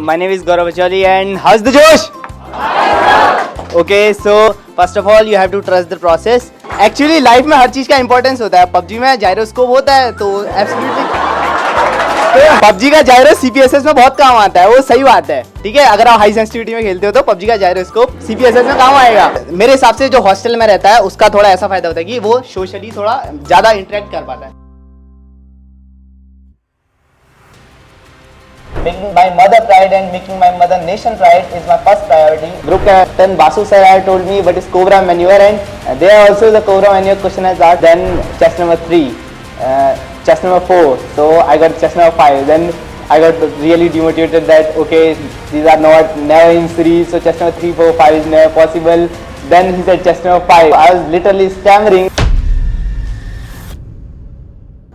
my name is Gaurav Pachauli and how's the Josh? Okay, so first of all you have to trust the process. Actually life में हर चीज का importance होता है. PUBG में gyroscope होता है तो absolutely PUBG का gyro CPSS में बहुत काम आता है, वो सही बात है. ठीक है, अगर आप हाई सेंसिटिविटी में खेलते हो तो PUBG का gyroscope CPSS में काम आएगा. मेरे हिसाब से जो हॉस्टल में रहता है उसका थोड़ा ऐसा फायदा होता है कि वो सोशली थोड़ा ज्यादा इंटरेक्ट कर पाता है. Making my mother pride and making my mother nation pride is my first priority. Group captain Basu sir had told me what is Cobra maneuver, and there also the Cobra maneuver question has asked. Then chest number 3, chest number 4. So I got chest number 5. Then I got really demotivated that okay, these are never in series. So chest number 3, 4, 5 is never possible. Then he said chest number 5. I was literally stammering.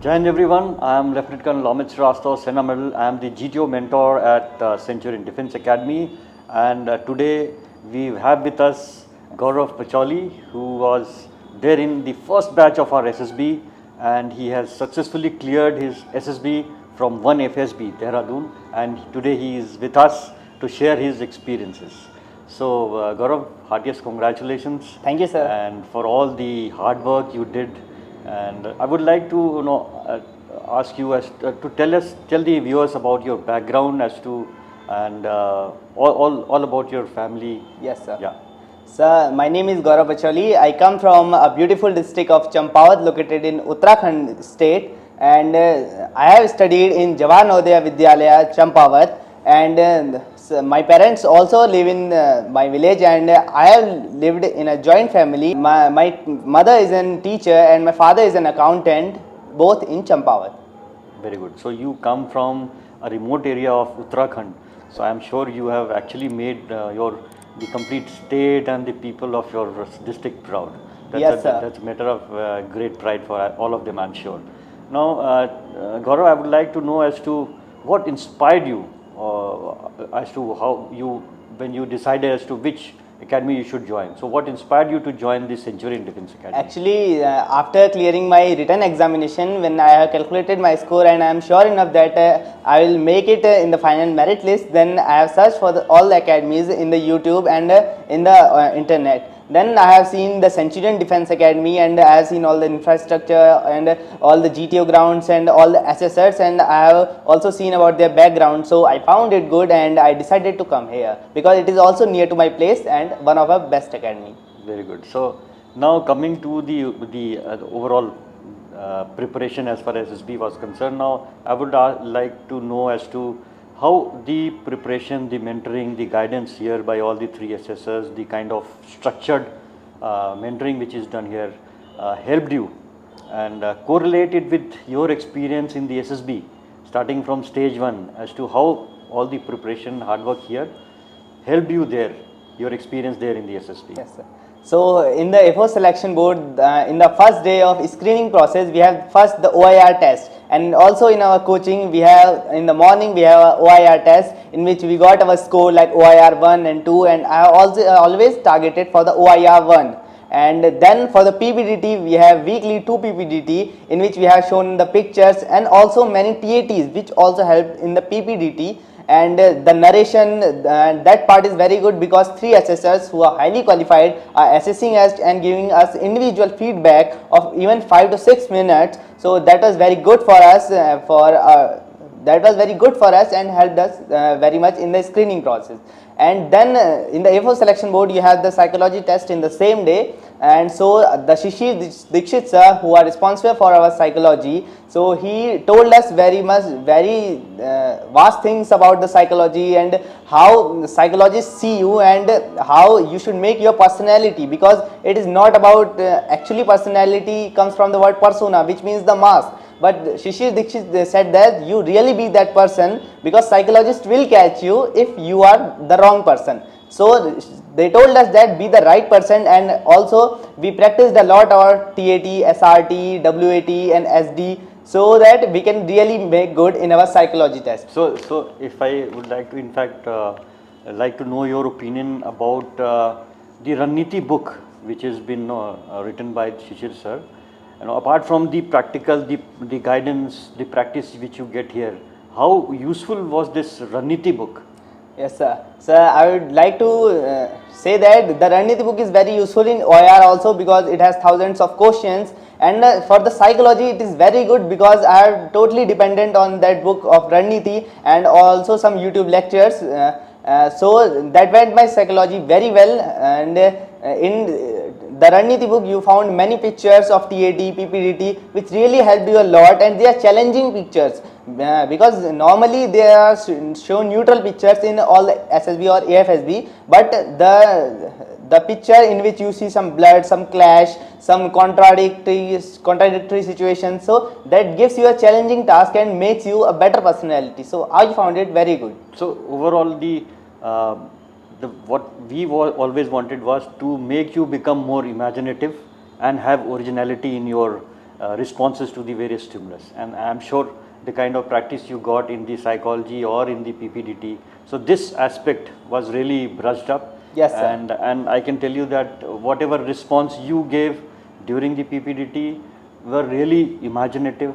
Jai Hind everyone, I am Lieutenant Colonel Amit Srivastava, Sena Medal. I am the GTO mentor at Centurion Defence Academy, and today we have with us Gaurav Pachauli, who was there in the first batch of our SSB, and he has successfully cleared his SSB from 1 AFSB Dehradun, and today he is with us to share his experiences. So Gaurav, heartiest congratulations. Thank you, sir. And for all the hard work you did. And I would like to ask you as to tell the viewers about your background as to and all about your family. Yes, sir. Yeah. Sir, my name is Gaurav Pachauli. I come from a beautiful district of Champawat, located in Uttarakhand state, and I have studied in Jawaharlal Navodaya Vidyalaya, Champawat, and my parents also live in my village, and I have lived in a joint family. My mother is a teacher and my father is an accountant, both in Champawat. Very good. So you come from a remote area of Uttarakhand. So I am sure you have actually made the complete state and the people of your district proud. Yes, sir. That's a matter of great pride for all of them, I am sure. Now, Gaurav, I would like to know as to what inspired you as to how when you decided as to which academy you should join. So what inspired you to join the Centurion Defence Academy? Actually, after clearing my written examination, when I have calculated my score and I am sure enough that I will make it in the final merit list, then I have searched for all the academies in the YouTube and in the internet. Then I have seen the Centurion Defence Academy, and I have seen all the infrastructure and all the GTO grounds and all the SSRs, and I have also seen about their background. So I found it good and I decided to come here because it is also near to my place and one of our best academy. Very good. So now coming to the overall preparation as far as SSB was concerned, now I would like to know as to how the preparation, the mentoring, the guidance here by all the 3 SSRs, the kind of structured mentoring which is done here helped you and correlated with your experience in the SSB starting from stage 1 as to how all the preparation, hard work here helped you there, your experience there in the SSB. Yes, sir. So in the A4 selection board, in the first day of screening process, we have first the OIR test, and also in our coaching we have in the morning we have a OIR test in which we got our score like OIR 1 and 2, and I also always targeted for the OIR 1. And then for the PPDT we have weekly 2 PPDT in which we have shown the pictures and also many TATs which also helped in the PPDT. And the narration, that part is very good because 3 assessors who are highly qualified are assessing us and giving us individual feedback of even 5 to 6 minutes. So that was very good for us and helped us very much in the screening process. And then in the A4 selection board you have the psychology test in the same day, and so the Shishir Dikshit sir, who are responsible for our psychology, so he told us very vast things about the psychology and how psychologists see you and how you should make your personality, because it is not about actually personality comes from the word persona, which means the mask. But Shishir Dikshit said that you really be that person because psychologist will catch you if you are the wrong person. So they told us that be the right person, and also we practiced a lot our TAT, SRT, WAT and SD so that we can really make good in our psychology test. So if I would like to in fact like to know your opinion about the Ranneeti book which has been written by Shishir sir. Apart from the practical, the guidance, the practice which you get here, how useful was this Ranneeti book? Yes, sir. Sir, I would like to say that the Ranneeti book is very useful in OIR also because it has thousands of questions, and for the psychology it is very good because I am totally dependent on that book of Ranneeti and also some YouTube lectures. So that went my psychology very well, and in the Ranneeti book you found many pictures of TAT, PPDT which really helped you a lot, and they are challenging pictures. Because normally they are shown neutral pictures in all SSB or AFSB, but the picture in which you see some blood, some clash, some contradictory situations, so that gives you a challenging task and makes you a better personality. So I found it very good. So overall, what we always wanted was to make you become more imaginative and have originality in your responses to the various stimulus. And I am sure the kind of practice you got in the psychology or in the PPDT, so this aspect was really brushed up. Yes, sir. And I can tell you that whatever response you gave during the PPDT were really imaginative,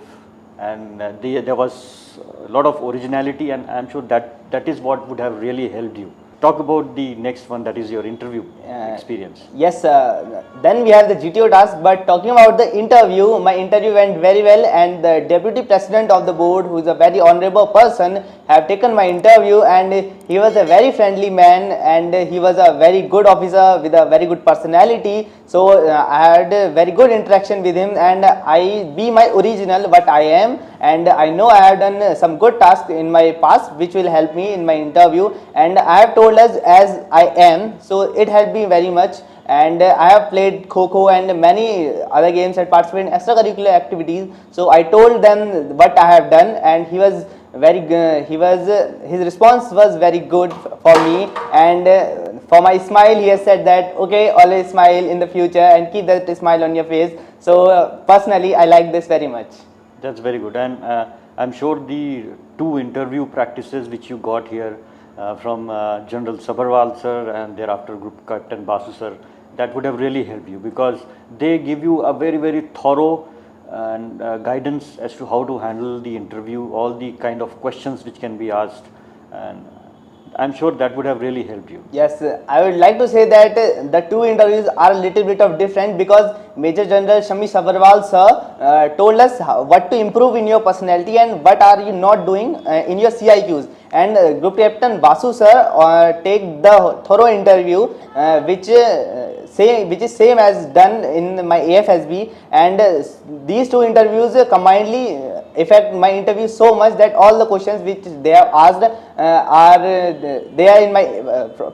and there was a lot of originality, and I'm sure that is what would have really helped you. Talk about the next one, that is your interview experience. Yes, then we have the GTO task, but talking about the interview, my interview went very well, and the deputy president of the board, who is a very honorable person, have taken my interview, and he was a very friendly man, and he was a very good officer with a very good personality. So I had a very good interaction with him, and I be my original what I am, and I know I have done some good tasks in my past which will help me in my interview, and I have told us as I am, so it helped me very much. And I have played Kho and many other games and participated in extracurricular activities. So I told them what I have done, and he was very his response was very good for me, and for my smile he has said that okay, always smile in the future and keep that smile on your face. So personally I like this very much. That's very good, and I'm sure the two interview practices which you got here from General Sabharwal sir and thereafter Group Captain Basu sir, that would have really helped you, because they give you a very thorough and guidance as to how to handle the interview, all the kind of questions which can be asked, and I'm sure that would have really helped you. Yes, I would like to say that the two interviews are a little bit of different, because Major General Shami Sabharwal sir told us what to improve in your personality and what are you not doing in your CIQs, and Group Captain Basu sir take the thorough interview which is same as done in my AFSB, and these two interviews combinedly affect my interview so much that all the questions which they have asked are there in my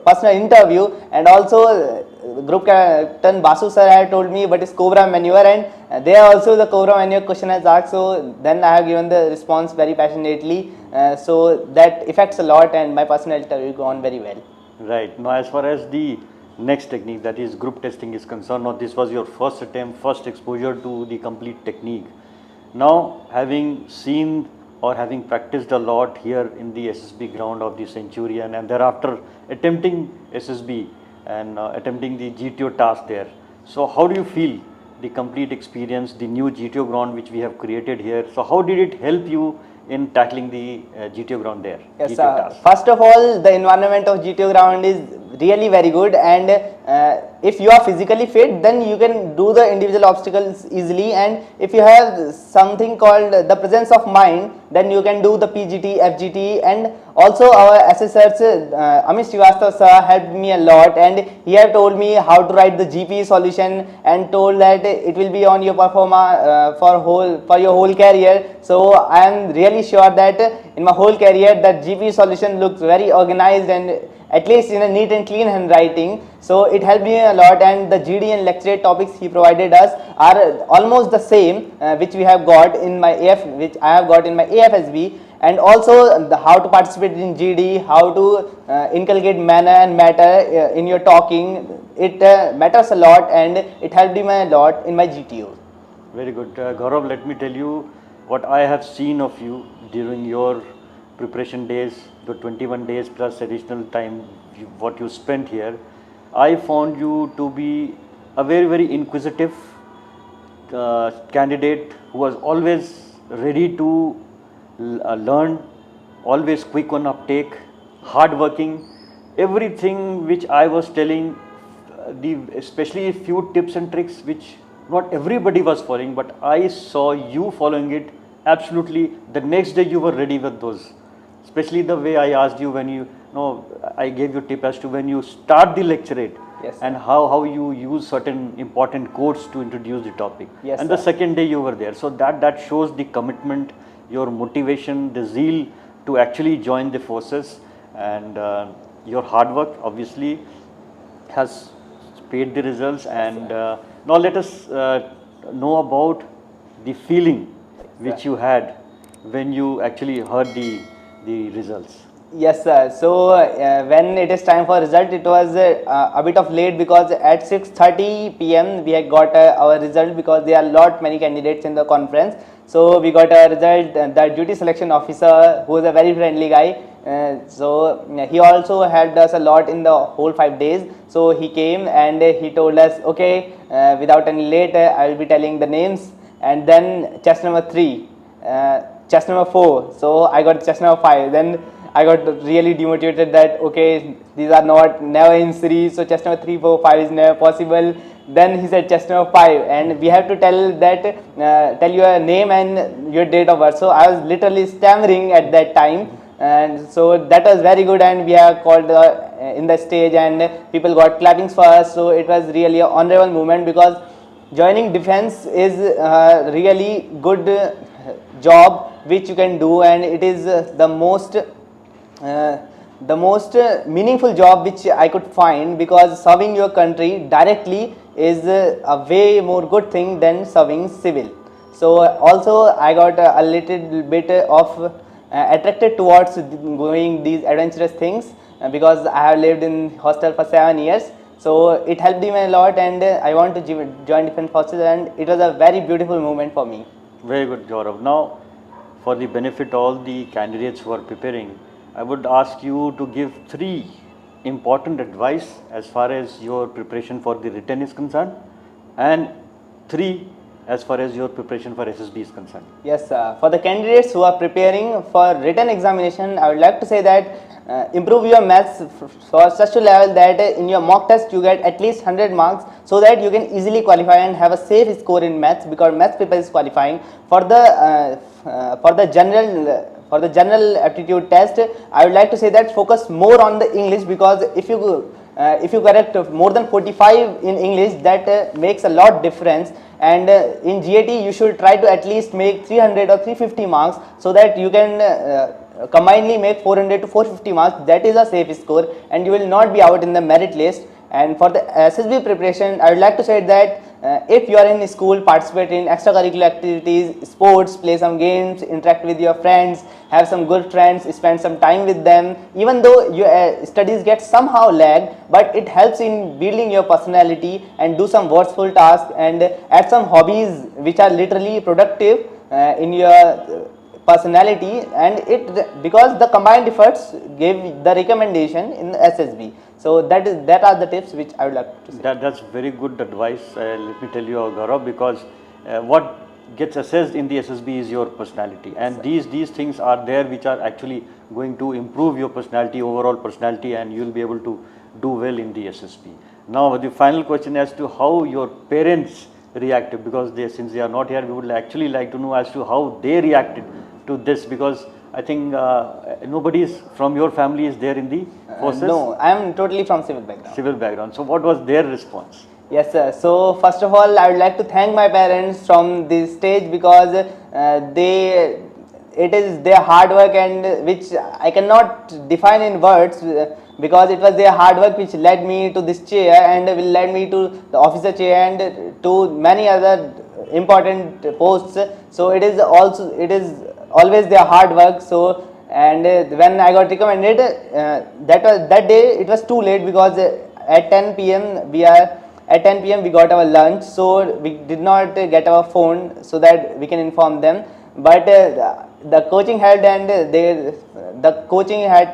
personal interview. And also Group Captain Basu sir had told me what is Cobra maneuver, and there also the Cobra maneuver question is asked, so then I have given the response very passionately, so that affects a lot, and my personal interview gone very well. Right. Now as far as the next technique, that is group testing, is concerned, now this was your first attempt, first exposure to the complete technique. Now having seen or having practiced a lot here in the SSB ground of the Centurion, and thereafter attempting SSB and attempting the GTO task there, so how do you feel the complete experience, the new GTO ground which we have created here? So how did it help you in tackling the GTO ground there? Yes, GTO task. first of all, the environment of GTO ground is really very good, and if you are physically fit, then you can do the individual obstacles easily, and if you have something called the presence of mind, then you can do the PGT, FGT, and also our assessors Amit Srivastav sir helped me a lot, and he have told me how to write the GP solution and told that it will be on your performa for your whole career. So I am really sure that in my whole career that GP solution looks very organized and at least in a neat and clean handwriting. So it helped me a lot, and the GD and lecturate topics he provided us are almost the same which we have got in my which I have got in my AFSB, and also how to participate in GD, how to inculcate manner and matter in your talking. It matters a lot, and it helped me a lot in my GTO. Very good. Gaurav, let me tell you what I have seen of you during your preparation days, the 21 days plus additional time what you spent here. I found you to be a very inquisitive candidate who was always ready to learn, always quick on uptake, hardworking. Everything which I was telling, especially a few tips and tricks which not everybody was following, but I saw you following it absolutely. The next day you were ready with those. Especially the way I asked you when you know, I gave you tip as to when you start the lecturate. Yes, And how you use certain important quotes to introduce the topic. Yes, and the sir. second day you were there. So that shows the commitment, your motivation, the zeal to actually join the forces, and your hard work obviously has paid the results. And now let us know about the feeling which you had when you actually heard the results. Yes, sir. So when it is time for result, it was a bit of late because at 6:30 p.m. we had got our result because there are many candidates in the conference. So we got a result. The duty selection officer, who is a very friendly guy, he also helped us a lot in the whole 5 days. So he came and he told us, okay, without any late, I will be telling the names, and then chest number 3, chest number 4. So I got chest number 5. Then I got really demotivated that okay, these are never in series, so chest number 3, 4, 5 is never possible. Then he said chest number 5, and we have to tell your name and your date of birth. So I was literally stammering at that time, and so that was very good. And we have called in the stage, and people got clappings for us. So it was really an honorable moment because joining defense is really good job which you can do, and it is the most meaningful job which I could find, because serving your country directly is a way more good thing than serving civil. So also I got a little bit of attracted towards going these adventurous things because I have lived in hostel for 7 years. So it helped me a lot, and I want to join defense forces, and it was a very beautiful moment for me. Very good, Gaurav. Now, for the benefit of all the candidates who are preparing, I would ask you to give 3 important advice as far as your preparation for the written is concerned, and 3 as far as your preparation for SSB is concerned. Yes, for the candidates who are preparing for written examination, I would like to say that improve your maths for such a level that in your mock test you get at least 100 marks, so that you can easily qualify and have a safe score in maths, because maths paper is qualifying. For the general aptitude test, I would like to say that focus more on the English, because if you correct more than 45 in English, that makes a lot difference. And in GAT you should try to at least make 300 or 350 marks, so that you can combinedly make 400 to 450 marks. That is a safe score, and you will not be out in the merit list. And for the SSB preparation, I would like to say that if you are in school, participate in extracurricular activities, sports, play some games, interact with your friends, have some good friends, spend some time with them. Even though your studies get somehow lagged, but it helps in building your personality, and do some worthful tasks, and add some hobbies which are literally productive in your personality. And because the combined efforts gave the recommendation in the SSB. So that are the tips which I would like to say. That's very good advice. Let me tell you, Gaurav, because what gets assessed in the SSB is your personality, and these things are there which are actually going to improve your personality, overall personality, and you will be able to do well in the SSB. Now the final question as to how your parents reacted, because since they are not here, we would actually like to know as to how they reacted to this, because I think nobody from your family is there in the forces. No, I am totally from civil background. Civil background. So what was their response? Yes, sir. So first of all, I would like to thank my parents from this stage, because it is their hard work, and which I cannot define in words, because it was their hard work which led me to this chair, and will lead me to the officer chair, and to many other important posts. So it is always their hard work. So, and when I got recommended, that day it was too late, because at 10 p.m. we got our lunch, so we did not get our phone so that we can inform them. But the coaching helped, and the coaching had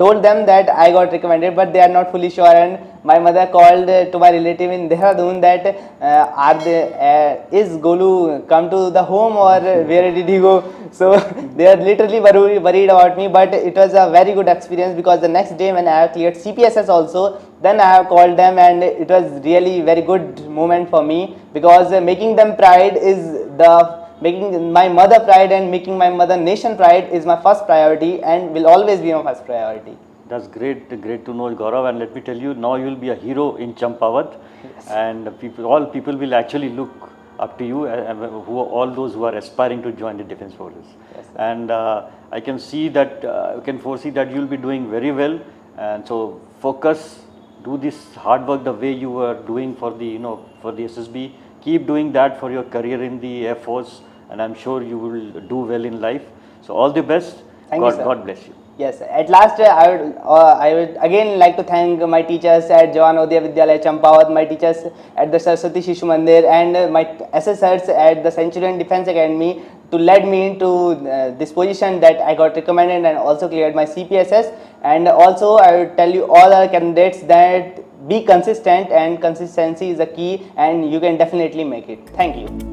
told them that I got recommended, but they are not fully sure. And my mother called to my relative in Dehradun that is Golu come to the home or where did he go? So they are literally worried about me. But it was a very good experience, because the next day when I have cleared CPSS also, then I have called them, and it was really very good moment for me, because making them pride is making my mother pride, and making my mother nation pride is my first priority and will always be my first priority. That's great to know, Gaurav. And let me tell you, now you will be a hero in Champawat, Yes. and all people will actually look up to you, all those who are aspiring to join the defense forces. Yes, sir. And I can see that, can foresee that you will be doing very well. And so focus, do this hard work the way you were doing for the for the SSB. Keep doing that for your career in the Air Force, and I'm sure you will do well in life. So all the best. Thank you, sir. God bless you. Yes, at last I would again like to thank my teachers at Jawanodaya Vidyalaya Champawat, my teachers at the Saraswati Shishu Mandir, and my SSRs at the Centurion Defence Academy to lead me into this position that I got recommended and also cleared my CPSS. And also I would tell you all our candidates that be consistent, and consistency is a key, and you can definitely make it. Thank you.